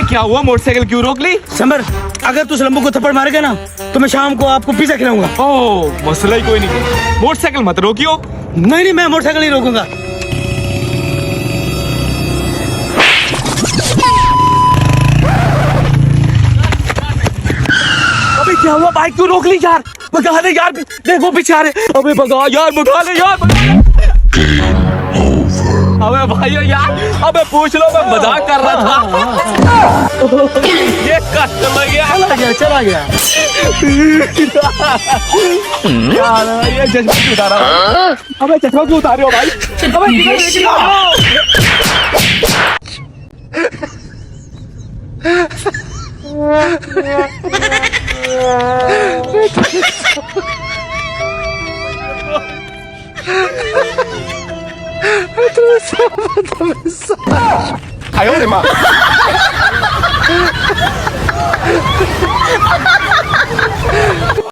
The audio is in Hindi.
क्या हुआ, मोटरसाइकिल क्यों रोक ली? समर, अगर तू लंबू को थप्पड़ मारेगा ना तो मैं शाम को आपको पिज्जा खिलाऊंगा। ओह, मसला ही कोई नहीं, मोटरसाइकिल मत रोकियो। नहीं, मैं मोटरसाइकिल नहीं रोकूंगा। अबे क्या हुआ, बाइक क्यों रोक ली यार? भगा दे यार, देखो पीछे आ रहे। अबे भगा यार, भगा ले यार, अबे भाई यार, अबे पूछ लो, मैं मजाक कर रहा था। ये कष्ट लग गया। चला गया। यार ये चश्मा क्यों उतारा? अबे चश्मा क्यों उतारे हो भाई? अबे किधर लेके जा रहे हो? Ay, ole, ma.